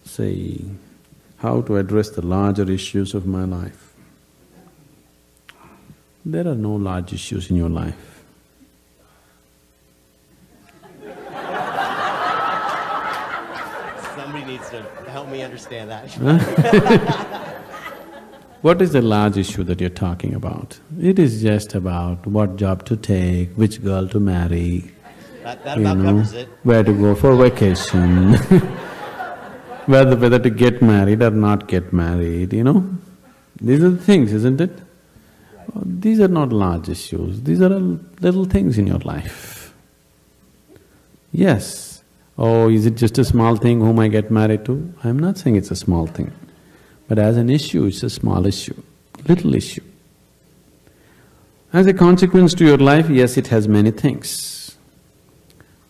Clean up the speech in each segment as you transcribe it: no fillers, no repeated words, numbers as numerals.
say, how to address the larger issues of my life. There are no large issues in your life. Somebody needs to help me understand that. What is the large issue that you're talking about? It is just about what job to take, which girl to marry, That about covers it. where to go for vacation, whether to get married or not get married, you know. These are the things, isn't it? These are not large issues, these are little things in your life. Yes. Oh, is it just a small thing whom I get married to? I'm not saying it's a small thing. But as an issue, it's a small issue, little issue. As a consequence to your life, yes, it has many things.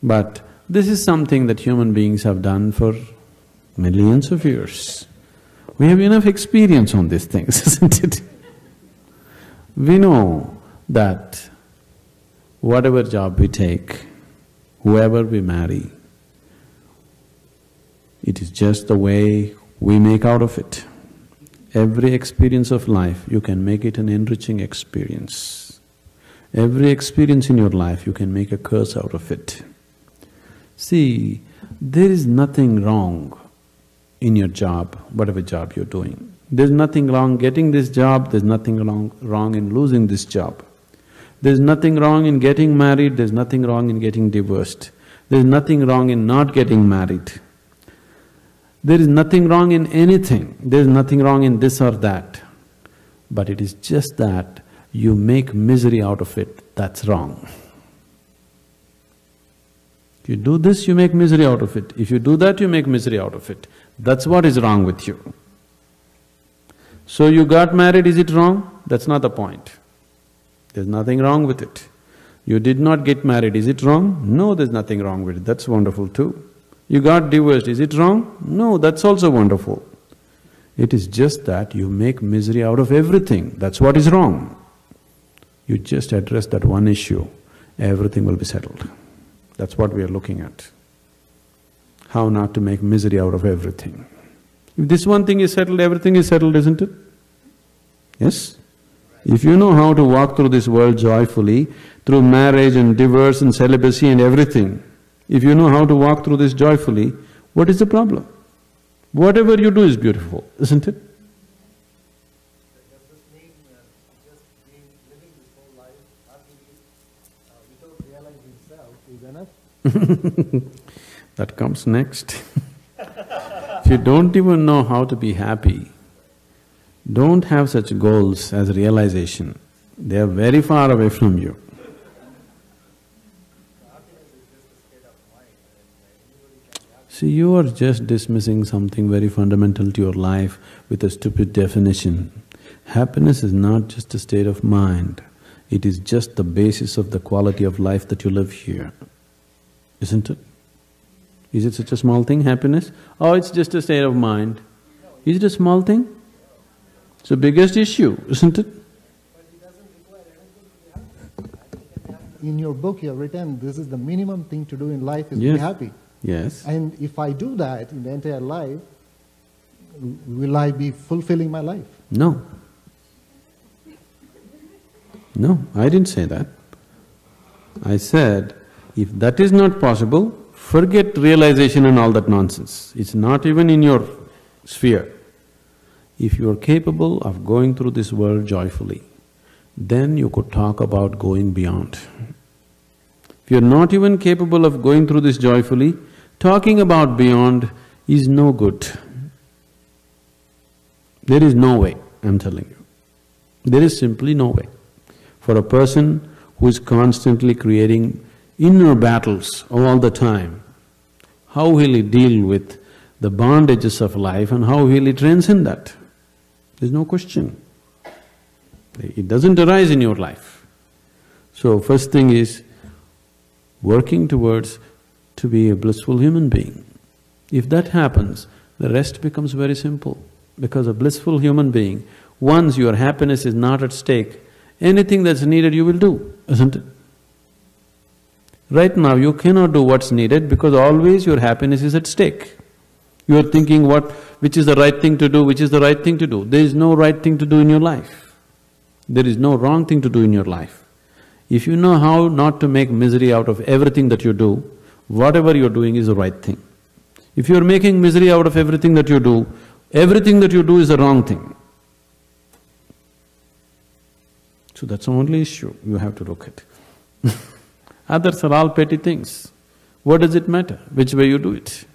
But this is something that human beings have done for millions of years. We have enough experience on these things, isn't it? We know that whatever job we take, whoever we marry, it is just the way we make out of it. Every experience of life, you can make it an enriching experience. Every experience in your life, you can make a curse out of it. See, there is nothing wrong in your job, whatever job you're doing. There's nothing wrong getting this job, there's nothing wrong in losing this job. There's nothing wrong in getting married, there's nothing wrong in getting divorced. There's nothing wrong in not getting married. There is nothing wrong in anything, there is nothing wrong in this or that. But it is just that you make misery out of it, that's wrong. If you do this, you make misery out of it. If you do that, you make misery out of it. That's what is wrong with you. So you got married, is it wrong? That's not the point. There's nothing wrong with it. You did not get married, is it wrong? No, there's nothing wrong with it, that's wonderful too. You got divorced, is it wrong? No, that's also wonderful. It is just that you make misery out of everything, that's what is wrong. You just address that one issue, everything will be settled. That's what we are looking at. How not to make misery out of everything. If this one thing is settled, everything is settled, isn't it? Yes? If you know how to walk through this world joyfully, through marriage and divorce and celibacy and everything, if you know how to walk through this joyfully, what is the problem? Whatever you do is beautiful, isn't it? Does this mean just living this whole life happily without realizing self is enough? That comes next. If you don't even know how to be happy, don't have such goals as realization. They are very far away from you. See, you are just dismissing something very fundamental to your life with a stupid definition. Happiness is not just a state of mind, it is just the basis of the quality of life that you live here, isn't it? Is it such a small thing, happiness? Oh, it's just a state of mind. Is it a small thing? It's the biggest issue, isn't it? But it doesn't require anything to be happy. In your book you have written, this is the minimum thing to do in life is Yes. be happy. Yes. And if I do that in the entire life, will I be fulfilling my life? No. No, I didn't say that. I said, if that is not possible, forget realization and all that nonsense. It's not even in your sphere. If you are capable of going through this world joyfully, then you could talk about going beyond. If you're not even capable of going through this joyfully, talking about beyond is no good. There is no way, I'm telling you. There is simply no way. For a person who is constantly creating inner battles all the time, how will he deal with the bondages of life and how will he transcend that? There's no question. It doesn't arise in your life. So first thing is working towards to be a blissful human being. If that happens, the rest becomes very simple. Because a blissful human being, once your happiness is not at stake, anything that's needed you will do, isn't it? Right now you cannot do what's needed because always your happiness is at stake. You are thinking which is the right thing to do, which is the right thing to do. There is no right thing to do in your life. There is no wrong thing to do in your life. If you know how not to make misery out of everything that you do, whatever you're doing is the right thing. If you're making misery out of everything that you do, everything that you do is the wrong thing. So that's the only issue you have to look at. Others are all petty things. What does it matter which way you do it?